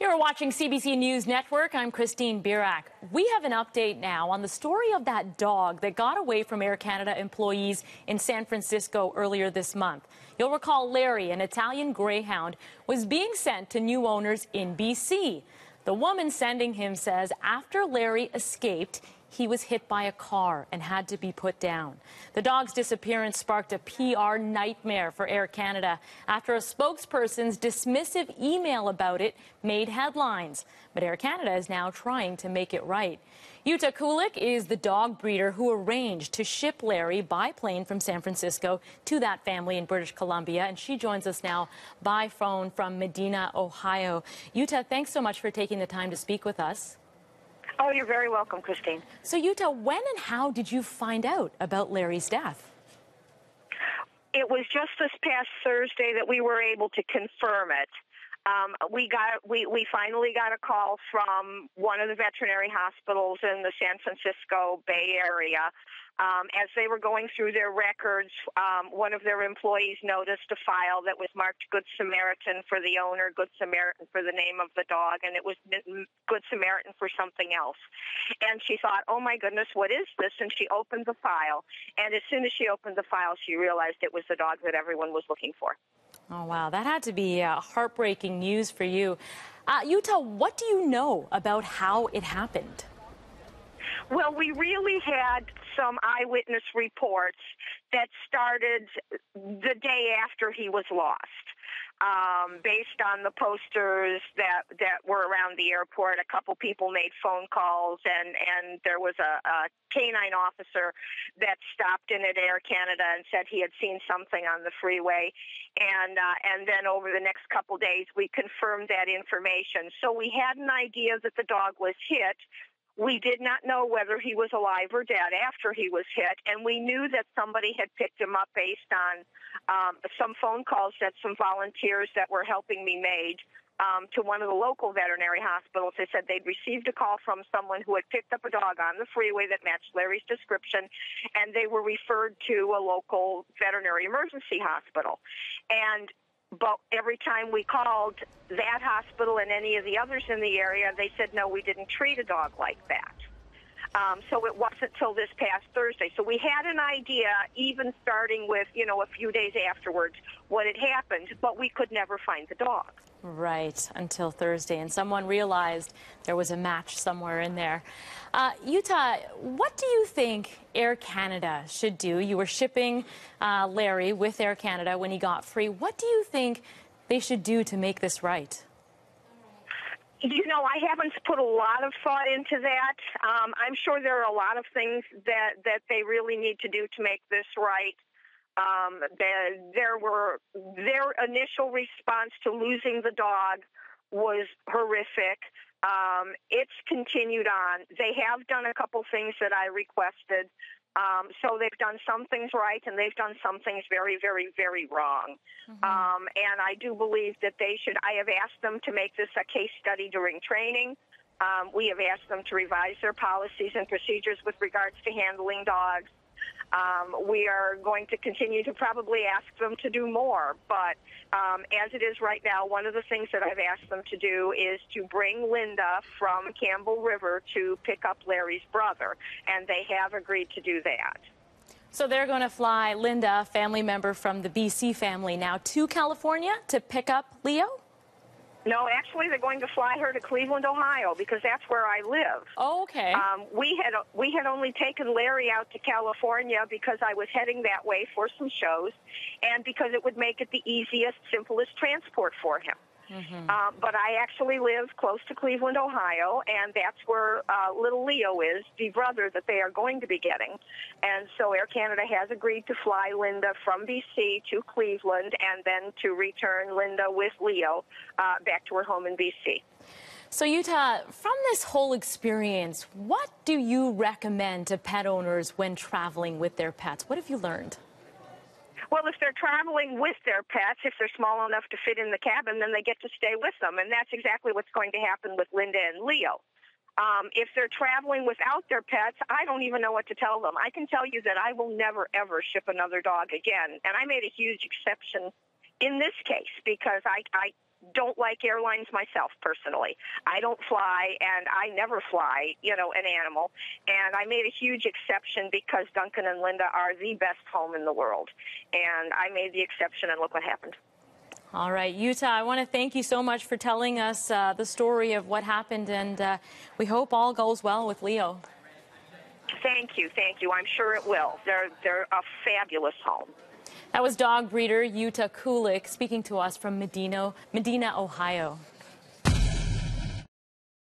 You're watching CBC News Network. I'm Christine Birak. We have an update now on the story of that dog that got away from Air Canada employees in San Francisco earlier this month. You'll recall Larry, an Italian greyhound, was being sent to new owners in BC. The woman sending him says after Larry escaped, he was hit by a car and had to be put down. The dog's disappearance sparked a PR nightmare for Air Canada after a spokesperson's dismissive email about it made headlines. But Air Canada is now trying to make it right. Yuta Kulik is the dog breeder who arranged to ship Larry by plane from San Francisco to that family in British Columbia, and she joins us now by phone from Medina, Ohio. Yuta, thanks so much for taking the time to speak with us. Oh, you're very welcome, Christine. So, Yuta, when and how did you find out about Larry's death? It was just this past Thursday that we were able to confirm it. We finally got a call from one of the veterinary hospitals in the San Francisco Bay Area. As they were going through their records, one of their employees noticed a file that was marked Good Samaritan for the owner, Good Samaritan for the name of the dog, and it was Good Samaritan for something else. And she thought, oh my goodness, what is this? And she opened the file. And as soon as she opened the file, she realized it was the dog that everyone was looking for. Oh, wow. That had to be heartbreaking news for you. Yuta, what do you know about how it happened? Well, we really had some eyewitness reports that started the day after he was lost. Based on the posters that were around the airport, a couple people made phone calls, and there was a canine officer that stopped in at Air Canada and said he had seen something on the freeway. And then over the next couple days, we confirmed that information. So we had an idea that the dog was hit. We did not know whether he was alive or dead after he was hit, and we knew that somebody had picked him up based on some phone calls that some volunteers that were helping me made to one of the local veterinary hospitals. They said they'd received a call from someone who had picked up a dog on the freeway that matched Larry's description, and they were referred to a local veterinary emergency hospital. But every time we called that hospital and any of the others in the area, they said, no, we didn't treat a dog like that. So it wasn't till this past Thursday. So we had an idea, even starting with, a few days afterwards, what had happened, but we could never find the dog. Right, until Thursday, and someone realized there was a match somewhere in there. Yuta, what do you think Air Canada should do? You were shipping Larry with Air Canada when he got free. What do you think they should do to make this right? I haven't put a lot of thought into that. I'm sure there are a lot of things that they really need to do to make this right. Their initial response to losing the dog was horrific. It's continued on. They have done a couple things that I requested. So they've done some things right, and they've done some things very, very, very wrong. And I do believe that they should. I have asked them to make this a case study during training. We have asked them to revise their policies and procedures with regards to handling dogs. We are going to continue to probably ask them to do more, but as it is right now, one of the things that I've asked them to do is to bring Linda from Campbell River to pick up Larry's brother, and they have agreed to do that. So they're going to fly Linda, a family member from the BC family, now to California to pick up Leo? No, actually, they're going to fly her to Cleveland, Ohio, because that's where I live. Oh, okay. We had only taken Larry out to California because I was heading that way for some shows, and because it would make it the easiest, simplest transport for him. But I actually live close to Cleveland, Ohio, and that's where little Leo is, the brother that they are going to be getting. And so Air Canada has agreed to fly Linda from BC to Cleveland and then to return Linda with Leo back to her home in BC. So, Yuta, from this whole experience, what do you recommend to pet owners when traveling with their pets? What have you learned? Well, if they're traveling with their pets, if they're small enough to fit in the cabin, then they get to stay with them. And that's exactly what's going to happen with Linda and Leo. If they're traveling without their pets, I don't even know what to tell them. I can tell you that I will never, ever ship another dog again. And I made a huge exception in this case because don't like airlines myself personally. I don't fly, and I never fly, an animal. And I made a huge exception because Duncan and Linda are the best home in the world. And I made the exception, and look what happened. All right, Yuta, I want to thank you so much for telling us the story of what happened, and we hope all goes well with Leo. Thank you. I'm sure it will. They're a fabulous home. That was dog breeder Yuta Kulik speaking to us from Medina, Ohio.